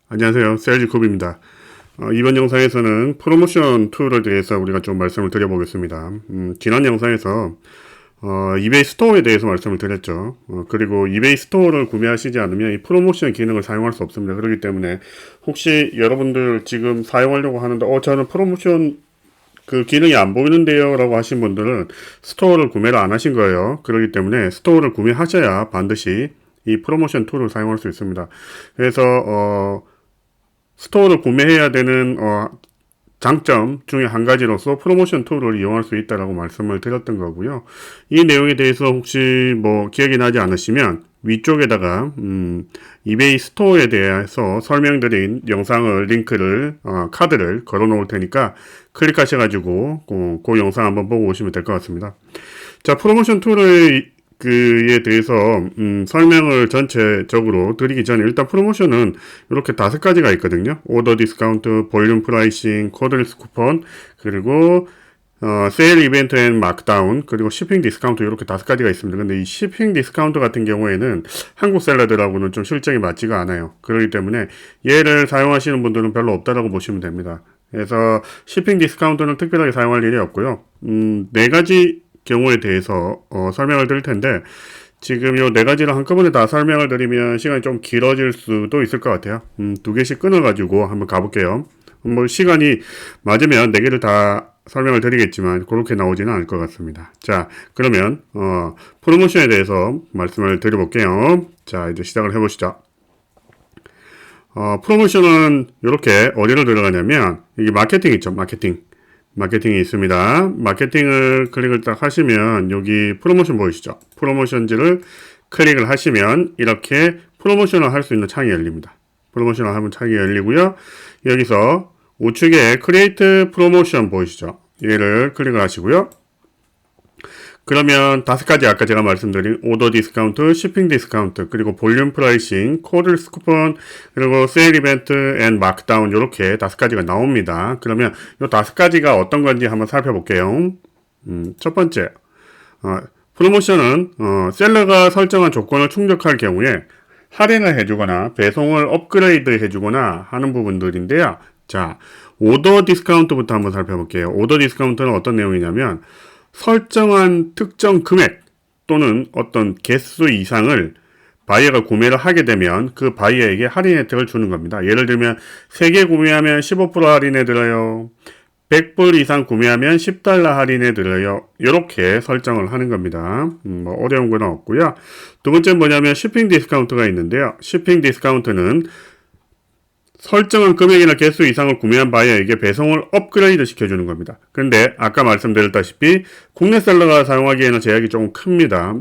안녕하세요. 세일즈컵입니다. 이번 영상에서는 프로모션 툴에 대해서 우리가 좀 말씀을 드려보겠습니다. 지난 영상에서 이베이 스토어에 대해서 말씀을 드렸죠. 그리고 이베이 스토어를 구매하시지 않으면 이 프로모션 기능을 사용할 수 없습니다. 그렇기 때문에 혹시 여러분들 지금 사용하려고 하는데 저는 프로모션 그 기능이 안 보이는데요 라고 하신 분들은 스토어를 구매를 안 하신 거예요. 그렇기 때문에 스토어를 구매하셔야 반드시 이 프로모션 툴을 사용할 수 있습니다. 그래서 스토어를 구매해야 되는 장점 중에 한 가지로서 프로모션 툴을 이용할 수 있다라고 말씀을 드렸던 거고요. 이 내용에 대해서 혹시 기억이 나지 않으시면 위쪽에다가 이베이 스토어에 대해서 설명드린 영상을 링크를 카드를 걸어 놓을 테니까 클릭하셔가지고 그 영상 한번 보고 오시면 될 것 같습니다. 자, 프로모션 툴을 그에 대해서 설명을 전체적으로 드리기 전에 일단 프로모션은 이렇게 5가지가 있거든요. 오더 디스카운트, 볼륨 프라이싱, 코드리스 쿠폰, 그리고 세일 이벤트 앤 마크다운, 그리고 shipping 디스카운트 이렇게 5가지가 있습니다. 근데 이 shipping 디스카운트 같은 경우에는 한국 셀러들하고는 좀 실적이 맞지가 않아요. 그렇기 때문에 얘를 사용하시는 분들은 별로 없다라고 보시면 됩니다. 그래서 shipping 디스카운트는 특별하게 사용할 일이 없고요. 4가지 경우에 대해서 설명을 드릴 텐데 지금 요 4가지를 한꺼번에 다 설명을 드리면 시간이 좀 길어질 수도 있을 것 같아요. 2개씩 끊어가지고 한번 가볼게요. 시간이 맞으면 4개를 다 설명을 드리겠지만 그렇게 나오지는 않을 것 같습니다. 자, 그러면 프로모션에 대해서 말씀을 드려볼게요. 자, 이제 시작을 해보시죠. 프로모션은 이렇게 어디로 들어가냐면 이게 마케팅 있죠. 마케팅이 있습니다. 마케팅을 클릭을 딱 하시면 여기 프로모션 보이시죠? 프로모션지를 클릭을 하시면 이렇게 프로모션을 할 수 있는 창이 열립니다. 프로모션을 하면 창이 열리고요. 여기서 우측에 크리에이트 프로모션 보이시죠? 얘를 클릭을 하시고요. 그러면 5가지 아까 제가 말씀드린 오더 디스카운트, shipping 디스카운트, 그리고 볼륨 프라이싱, 코드리스 쿠폰, 그리고 세일 이벤트 앤 마크다운 이렇게 5가지가 나옵니다. 그러면 이 5가지가 어떤 건지 한번 살펴볼게요. 첫 번째, 프로모션은 셀러가 설정한 조건을 충족할 경우에 할인을 해주거나 배송을 업그레이드 해주거나 하는 부분들인데요. 자, 오더 디스카운트부터 한번 살펴볼게요. 오더 디스카운트는 어떤 내용이냐면 설정한 특정 금액 또는 어떤 개수 이상을 바이어가 구매를 하게 되면 그 바이어에게 할인 혜택을 주는 겁니다. 예를 들면 3개 구매하면 15% 할인해 드려요. 100불 이상 구매하면 $10 할인해 드려요. 이렇게 설정을 하는 겁니다. 어려운 건 없고요. 두 번째는 뭐냐면 shipping 디스카운트가 있는데요. shipping 디스카운트는 설정한 금액이나 개수 이상을 구매한 바이어에게 배송을 업그레이드 시켜주는 겁니다. 그런데 아까 말씀드렸다시피 국내 셀러가 사용하기에는 제약이 조금 큽니다.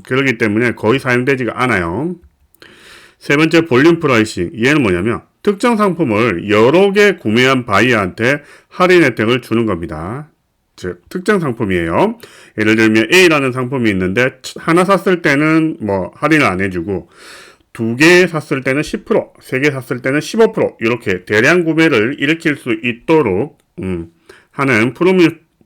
그렇기 때문에 거의 사용되지가 않아요. 세 번째 볼륨 프라이싱. 얘는 뭐냐면 특정 상품을 여러 개 구매한 바이어한테 할인 혜택을 주는 겁니다. 즉 특정 상품이에요. 예를 들면 A라는 상품이 있는데 하나 샀을 때는 할인을 안 해주고 2개 샀을 때는 10%, 3개 샀을 때는 15% 이렇게 대량 구매를 일으킬 수 있도록 하는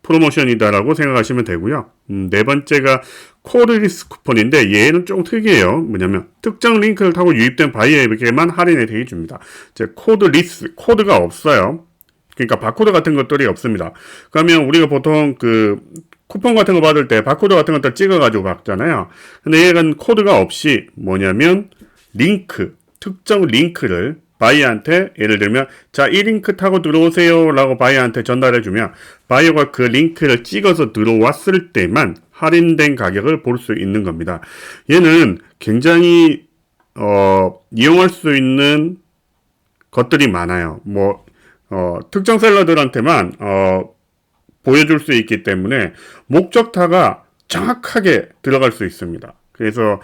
프로모션이다라고 생각하시면 되고요. 네 번째가 코드리스 쿠폰인데 얘는 좀 특이해요. 뭐냐면 특정 링크를 타고 유입된 바이어에게만 할인 혜택이 줍니다. 코드리스, 코드가 없어요. 그러니까 바코드 같은 것들이 없습니다. 그러면 우리가 보통 쿠폰 같은 거 받을 때 바코드 같은 것들 찍어가지고 받잖아요. 근데 얘는 코드가 없이 뭐냐면 특정 링크를 바이어한테 예를 들면 이 링크 타고 들어오세요 라고 바이어한테 전달해주면 바이어가 그 링크를 찍어서 들어왔을 때만 할인된 가격을 볼 수 있는 겁니다. 얘는 굉장히 이용할 수 있는 것들이 많아요. 특정 셀러들한테만 보여줄 수 있기 때문에 목적타가 정확하게 들어갈 수 있습니다. 그래서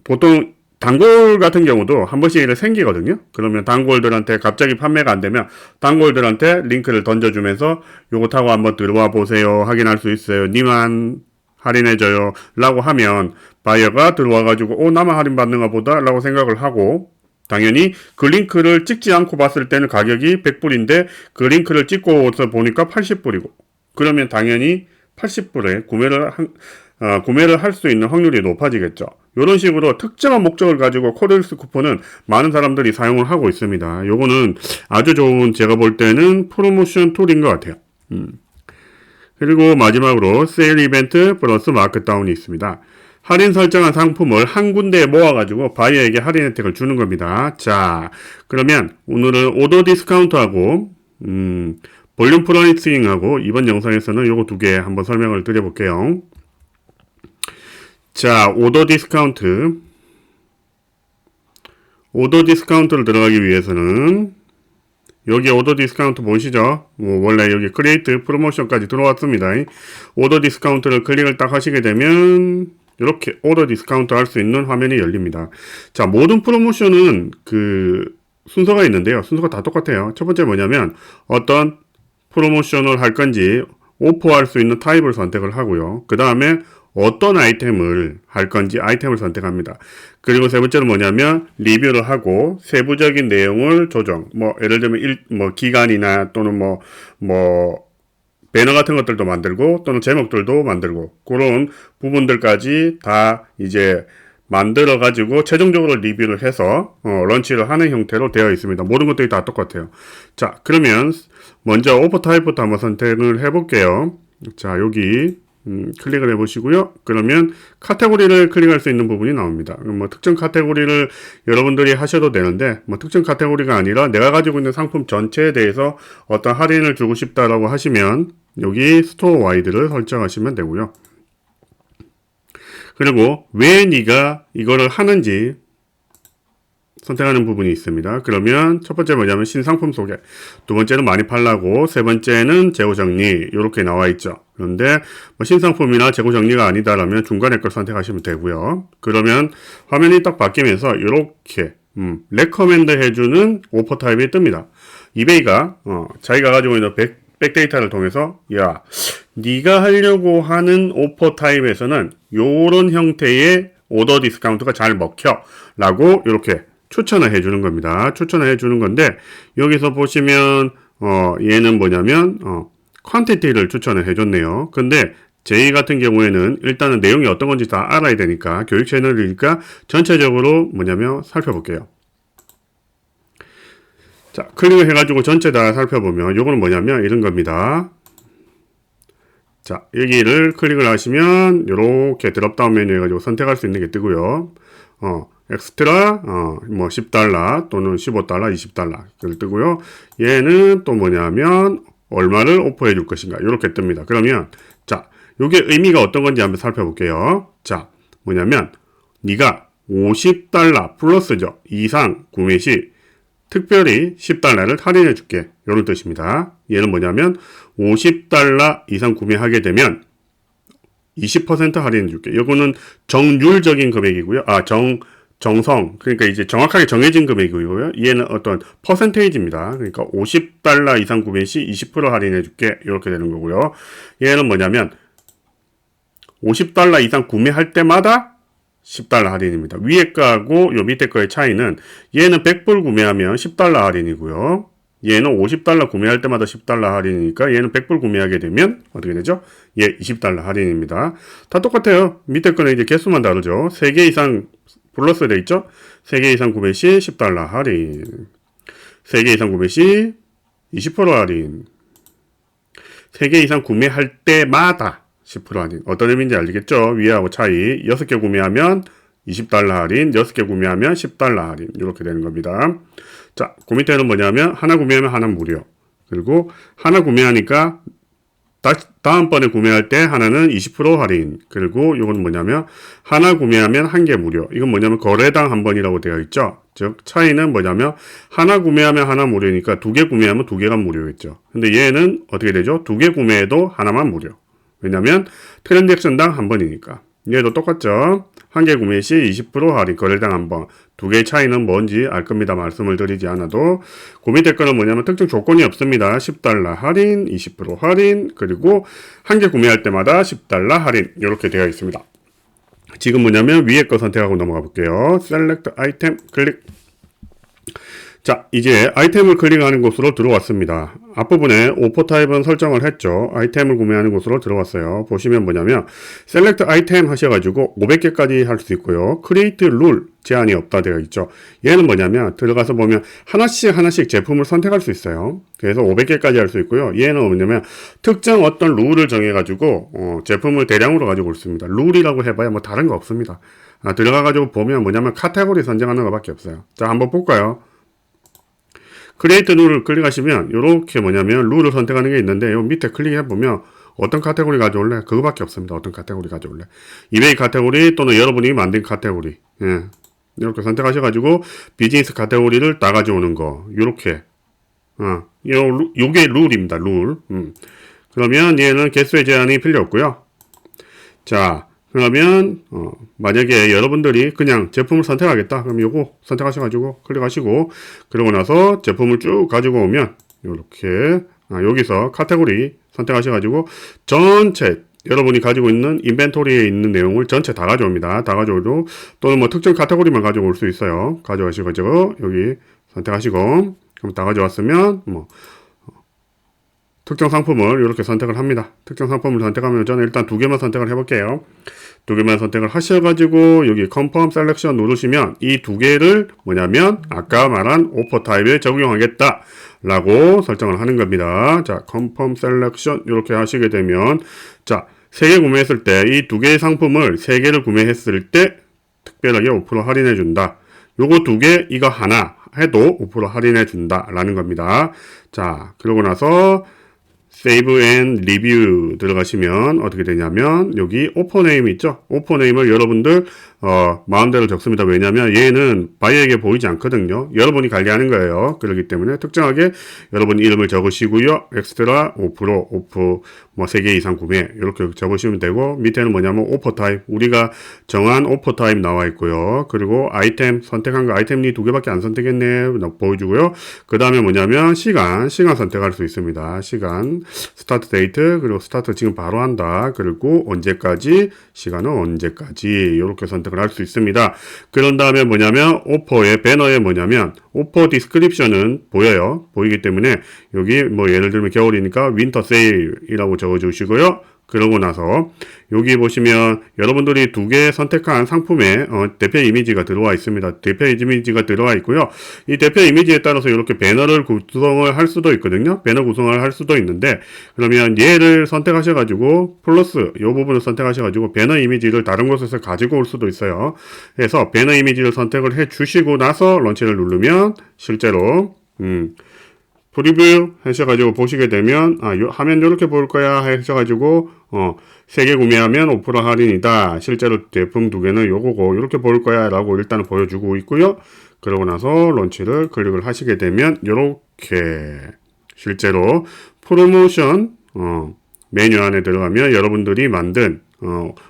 보통 단골 같은 경우도 한 번씩 생기거든요. 그러면 단골들한테 갑자기 판매가 안 되면 단골들한테 링크를 던져주면서 요거 타고 한번 들어와 보세요. 확인할 수 있어요. 니만 할인해줘요. 라고 하면 바이어가 들어와가지고 나만 할인받는가 보다 라고 생각을 하고 당연히 그 링크를 찍지 않고 봤을 때는 가격이 100불인데 그 링크를 찍고서 보니까 80불이고 그러면 당연히 80불에 구매를 구매를 할 수 있는 확률이 높아지겠죠. 이런 식으로 특정한 목적을 가지고 코드리스크 쿠폰은 많은 사람들이 사용을 하고 있습니다. 요거는 아주 좋은, 제가 볼 때는 프로모션 툴인 것 같아요. 그리고 마지막으로 세일 이벤트 플러스 마크다운이 있습니다. 할인 설정한 상품을 한 군데에 모아가지고 바이어에게 할인 혜택을 주는 겁니다. 자, 그러면 오늘은 오더 디스카운트하고 볼륨 프라이싱하고 이번 영상에서는 요거 두 개 한번 설명을 드려볼게요. 자, 오더 디스카운트를 들어가기 위해서는 여기 오더 디스카운트 보이시죠? 원래 여기 크리에이트 프로모션까지 들어왔습니다. 오더 디스카운트를 클릭을 딱 하시게 되면 이렇게 오더 디스카운트 할 수 있는 화면이 열립니다. 자, 모든 프로모션은 순서가 있는데요. 순서가 다 똑같아요. 첫 번째 뭐냐면 어떤 프로모션을 할 건지 오퍼할 수 있는 타입을 선택을 하고요. 그 다음에 어떤 아이템을 할 건지 아이템을 선택합니다. 그리고 세 번째는 뭐냐면 리뷰를 하고 세부적인 내용을 조정. 예를 들면 기간이나 또는 배너 같은 것들도 만들고 또는 제목들도 만들고 그런 부분들까지 다 이제 만들어 가지고 최종적으로 리뷰를 해서 런치를 하는 형태로 되어 있습니다. 모든 것들이 다 똑같아요. 자, 그러면 먼저 오퍼 타입부터 한번 선택을 해 볼게요. 자, 여기 클릭을 해 보시고요. 그러면 카테고리를 클릭할 수 있는 부분이 나옵니다. 특정 카테고리를 여러분들이 하셔도 되는데 특정 카테고리가 아니라 내가 가지고 있는 상품 전체에 대해서 어떤 할인을 주고 싶다라고 하시면 여기 스토어 와이드를 설정하시면 되고요. 그리고 왜 네가 이거를 하는지 선택하는 부분이 있습니다. 그러면 첫 번째 뭐냐면 신상품 소개, 두 번째는 많이 팔라고, 세 번째는 재고 정리 이렇게 나와 있죠. 그런데 신상품이나 재고 정리가 아니다라면 중간에 걸 선택하시면 되고요. 그러면 화면이 딱 바뀌면서 이렇게 레커멘드 해주는 오퍼 타입이 뜹니다. 이베이가 자기가 가지고 있는 백데이터를 통해서 야, 네가 하려고 하는 오퍼 타입에서는 요런 형태의 오더 디스카운트가 잘 먹혀 라고 이렇게 추천을 해주는 겁니다. 추천을 해주는 건데 여기서 보시면 얘는 뭐냐면 퀀티티를 추천을 해줬네요. 근데 저희 같은 경우에는 일단은 내용이 어떤 건지 다 알아야 되니까 교육 채널이니까 전체적으로 뭐냐면 살펴볼게요. 자, 클릭을 해가지고 전체 다 살펴보면 요거는 뭐냐면 이런 겁니다. 자, 여기를 클릭을 하시면 이렇게 드롭다운 메뉴 해가지고 선택할 수 있는 게 뜨고요. 엑스트라, $10 또는 $15, $20를 뜨고요. 얘는 또 뭐냐면 얼마를 오퍼해 줄 것인가 이렇게 뜹니다. 그러면 자, 요게 의미가 어떤 건지 한번 살펴볼게요. 자, 뭐냐면 네가 $50 플러스죠. 이상 구매 시 특별히 $10를 할인해 줄게. 이런 뜻입니다. 얘는 뭐냐면 $50 이상 구매하게 되면 20% 할인해 줄게. 이거는 정률적인 금액이고요. 정성. 그러니까 이제 정확하게 정해진 금액이고요. 얘는 어떤 퍼센테이지입니다. 그러니까 $50 이상 구매 시 20% 할인해 줄게. 이렇게 되는 거고요. 얘는 뭐냐면 $50 이상 구매할 때마다 $10 할인입니다. 위에 거하고 요 밑에 거의 차이는 얘는 100불 구매하면 $10 할인이고요. 얘는 $50 구매할 때마다 $10 할인이니까 얘는 100불 구매하게 되면 어떻게 되죠? 얘 $20 할인입니다. 다 똑같아요. 밑에 거는 이제 개수만 다르죠. 3개 이상 플러스 돼 있죠? 3개 이상 구매 시 $10 할인. 3개 이상 구매 시 20% 할인. 3개 이상 구매할 때마다 10% 할인. 어떤 의미인지 알겠죠? 위하고 차이. 6개 구매하면 $20 할인, 6개 구매하면 $10 할인. 이렇게 되는 겁니다. 자, 그 밑에는 뭐냐면 하나 구매하면 하나 무료. 그리고 하나 구매하니까 다음번에 구매할 때 하나는 20% 할인. 그리고 이건 뭐냐면 하나 구매하면 한 개 무료. 이건 뭐냐면 거래당 한 번이라고 되어 있죠. 즉 차이는 뭐냐면 하나 구매하면 하나 무료니까 2개 구매하면 2개가 무료겠죠. 근데 얘는 어떻게 되죠? 2개 구매해도 하나만 무료. 왜냐면 트랜잭션당 한 번이니까. 얘도 똑같죠. 한 개 구매 시 20% 할인, 거래당 한 번. 2개의 차이는 뭔지 알 겁니다. 말씀을 드리지 않아도. 그 밑에 거는 뭐냐면 특정 조건이 없습니다. $10 할인, 20% 할인, 그리고 한 개 구매할 때마다 $10 할인. 이렇게 되어 있습니다. 지금 뭐냐면 위에 거 선택하고 넘어가 볼게요. Select 아이템 클릭. 자, 이제 아이템을 클릭하는 곳으로 들어왔습니다. 앞부분에 오퍼 타입은 설정을 했죠. 아이템을 구매하는 곳으로 들어왔어요. 보시면 뭐냐면 셀렉트 아이템 하셔가지고 500개까지 할 수 있고요. 크리에이트 룰 제한이 없다 되어 있죠. 얘는 뭐냐면 들어가서 보면 하나씩 제품을 선택할 수 있어요. 그래서 500개까지 할 수 있고요. 얘는 뭐냐면 특정 어떤 룰을 정해가지고 제품을 대량으로 가지고 올 수 있습니다. 룰이라고 해봐야 뭐 다른 거 없습니다. 들어가가지고 보면 뭐냐면 카테고리 선정하는 것밖에 없어요. 자, 한번 볼까요? 크리에이트 룰을 클릭하시면 이렇게 뭐냐면 룰을 선택하는 게 있는데 요 밑에 클릭해보면 어떤 카테고리 가져올래? 그거밖에 없습니다. 어떤 카테고리 가져올래? 이베이 카테고리 또는 여러분이 만든 카테고리, 예. 이렇게 선택하셔가지고 비즈니스 카테고리를 다 가져오는 거 요렇게 요게 룰입니다. 룰. 그러면 얘는 개수의 제한이 필요 없고요. 자, 그러면 만약에 여러분들이 그냥 제품을 선택하겠다 그럼 요거 선택하셔가지고 클릭하시고 그러고 나서 제품을 쭉 가지고 오면 요렇게 여기서 카테고리 선택하셔가지고 전체 여러분이 가지고 있는 인벤토리에 있는 내용을 전체 다 가져옵니다. 다 가져오고 또는 뭐 특정 카테고리만 가져올 수 있어요. 가져가시고 여기 선택하시고 그럼 다 가져왔으면 뭐 특정 상품을 이렇게 선택을 합니다. 특정 상품을 선택하면 저는 일단 두 개만 선택을 해볼게요. 두 개만 선택을 하셔가지고 여기 Confirm Selection 누르시면 이 두 개를 뭐냐면 아까 말한 오퍼 타입에 적용하겠다 라고 설정을 하는 겁니다. 자, Confirm Selection 이렇게 하시게 되면 자, 3개 구매했을 때 이 두 개의 상품을 3개를 구매했을 때 특별하게 5% 할인해 준다. 요거 두 개, 이거 하나 해도 5% 할인해 준다 라는 겁니다. 자, 그러고 나서 Save and Review 들어가시면 어떻게 되냐면 여기 오퍼네임 있죠? 오퍼네임을 여러분들 마음대로 적습니다. 왜냐하면 얘는 바이어에게 보이지 않거든요. 여러분이 관리하는 거예요. 그렇기 때문에 특정하게 여러분 이름을 적으시고요. 엑스트라 5% 오프 뭐 3개 이상 구매 이렇게 적으시면 되고 밑에는 뭐냐면 오퍼 타입 우리가 정한 오퍼 타입 나와 있고요. 그리고 아이템 선택한 거 아이템이 2개밖에 안 선택했네 보여주고요. 그 다음에 뭐냐면 시간 선택할 수 있습니다. 시간 스타트 데이트 그리고 스타트 지금 바로 한다. 그리고 언제까지 시간은 언제까지 이렇게 선택을 할 수 있습니다. 그런 다음에 뭐냐면 오퍼의 배너에 뭐냐면 오퍼 디스크립션은 보여요. 보이기 때문에 여기 뭐 예를 들면 겨울이니까 윈터 세일이라고 적어주시고요. 그러고 나서 여기 보시면 여러분들이 두 개 선택한 상품에 대표 이미지가 들어와 있습니다. 대표 이미지가 들어와 있고요. 이 대표 이미지에 따라서 이렇게 배너를 구성을 할 수도 있거든요. 배너 구성을 할 수도 있는데 그러면 얘를 선택하셔가지고 플러스 이 부분을 선택하셔가지고 배너 이미지를 다른 곳에서 가지고 올 수도 있어요. 그래서 배너 이미지를 선택을 해 주시고 나서 런치를 누르면 실제로 프리뷰 하셔가지고 보시게 되면 요 화면 이렇게 보일 거야 하셔가지고 3개 구매하면 5% 할인이다. 실제로 제품 2개는 요거고 이렇게 보일 거야 라고 일단 보여주고 있고요. 그러고 나서 런치를 클릭을 하시게 되면 이렇게 실제로 프로모션 메뉴 안에 들어가면 여러분들이 만든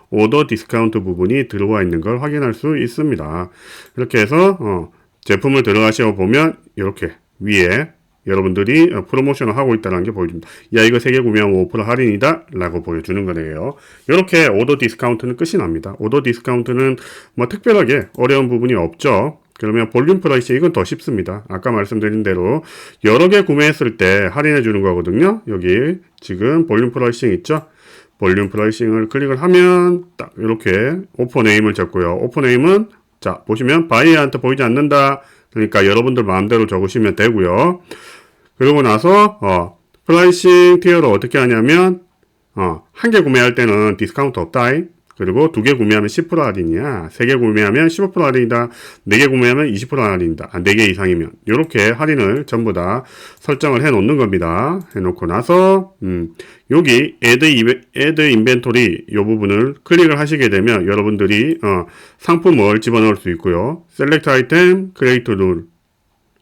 오더 디스카운트 부분이 들어와 있는 걸 확인할 수 있습니다. 이렇게 해서 제품을 들어가시고 보면 이렇게 위에 여러분들이 프로모션을 하고 있다는 게 보여줍니다. 야, 이거 3개 구매하면 5% 할인이다 라고 보여주는 거네요. 이렇게 오더 디스카운트는 끝이 납니다. 오더 디스카운트는 뭐 특별하게 어려운 부분이 없죠. 그러면 볼륨 프라이싱 이건 더 쉽습니다. 아까 말씀드린 대로 여러 개 구매했을 때 할인해 주는 거거든요. 여기 지금 볼륨 프라이싱 있죠? 볼륨 프라이싱을 클릭을 하면 딱 이렇게 오퍼네임을 적고요. 오퍼네임은 자 보시면 바이어한테 보이지 않는다. 그러니까 여러분들 마음대로 적으시면 되고요. 그러고 나서 프라이싱 티어를 어떻게 하냐면 한 개 구매할 때는 디스카운트 없다. 그리고 2개 구매하면 10% 할인이야. 3개 구매하면 15% 할인이다. 4개 구매하면 20% 할인이다. 4개 이상이면 이렇게 할인을 전부 다 설정을 해 놓는 겁니다. 해 놓고 나서 여기 add inventory 이 부분을 클릭을 하시게 되면 여러분들이 상품을 집어넣을 수 있고요. select item, create rule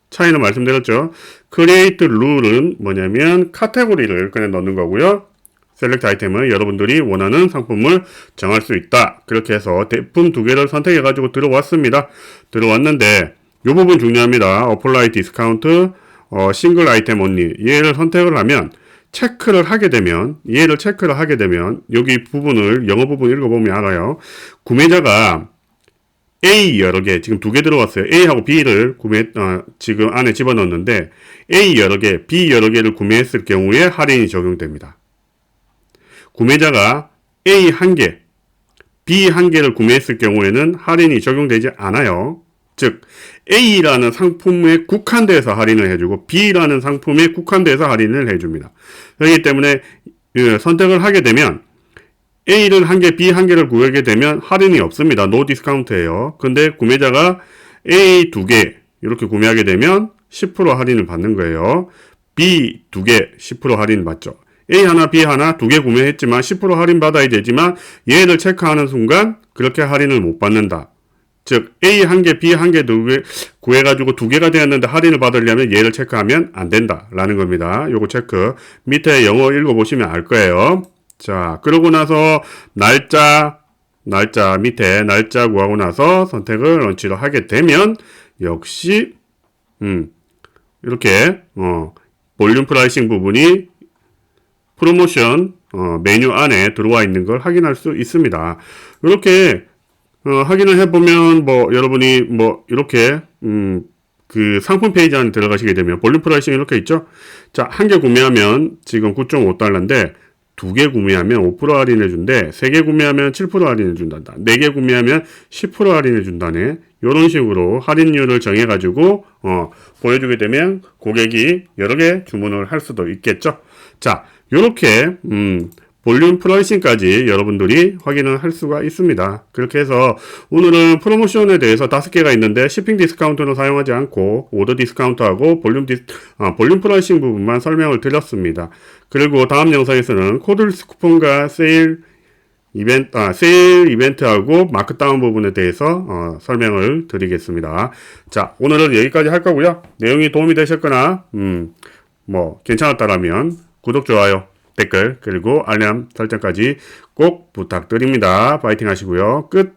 차이는 말씀드렸죠. create rule은 뭐냐면 카테고리를 그냥 넣는 거고요. 셀렉트 아이템은 여러분들이 원하는 상품을 정할 수 있다. 그렇게 해서 제품 2개를 선택해가지고 들어왔습니다. 들어왔는데 이 부분 중요합니다. apply discount, 싱글 아이템 only 얘를 선택을 하면 체크를 하게 되면 여기 부분을 영어 부분 읽어보면 알아요. 구매자가 A 여러 개, 지금 두 개 들어왔어요. A하고 B를 지금 안에 집어넣었는데, A 여러 개, B 여러 개를 구매했을 경우에 할인이 적용됩니다. 구매자가 A 한 개, B 한 개를 구매했을 경우에는 할인이 적용되지 않아요. 즉, A라는 상품에 국한돼서 할인을 해주고, B라는 상품에 국한돼서 할인을 해줍니다. 그렇기 때문에, 선택을 하게 되면, A를 한 개, B 한 개를 구하게 되면 할인이 없습니다. 노 디스카운트예요. 근데 구매자가 A 두 개 이렇게 구매하게 되면 10% 할인을 받는 거예요. B 두 개 10% 할인 받죠. A 하나, B 하나 두 개 구매했지만 10% 할인 받아야 되지만 얘를 체크하는 순간 그렇게 할인을 못 받는다. 즉 A 한 개, B 한 개 두 개 구해가지고 두 개가 되었는데 할인을 받으려면 얘를 체크하면 안 된다라는 겁니다. 요거 체크 밑에 영어 읽어보시면 알 거예요. 자, 그러고 나서 날짜 밑에 날짜 구하고 나서 선택을 런치를 하게 되면 역시 이렇게 볼륨 프라이싱 부분이 프로모션 메뉴 안에 들어와 있는 걸 확인할 수 있습니다. 이렇게 확인을 해보면 여러분이 이렇게 그 상품 페이지 안에 들어가시게 되면 볼륨 프라이싱 이렇게 있죠. 자, 한 개 구매하면 지금 9.5달러인데 두 개 구매하면 5% 할인해 준대. 세 개 구매하면 7% 할인해 준단다. 네 개 구매하면 10% 할인해 준다네. 이런 식으로 할인율을 정해가지고 보여주게 되면 고객이 여러 개 주문을 할 수도 있겠죠. 자, 요렇게 볼륨 프라이싱까지 여러분들이 확인을 할 수가 있습니다. 그렇게 해서 오늘은 프로모션에 대해서 5개가 있는데 쇼핑 디스카운트는 사용하지 않고 오더 디스카운트하고 볼륨 프라이싱 부분만 설명을 드렸습니다. 그리고 다음 영상에서는 코드리스 쿠폰과 세일 이벤트하고 마크다운 부분에 대해서 설명을 드리겠습니다. 자, 오늘은 여기까지 할 거고요. 내용이 도움이 되셨거나 괜찮았다라면 구독, 좋아요, 댓글, 그리고 알람 설정까지 꼭 부탁드립니다. 파이팅 하시고요. 끝!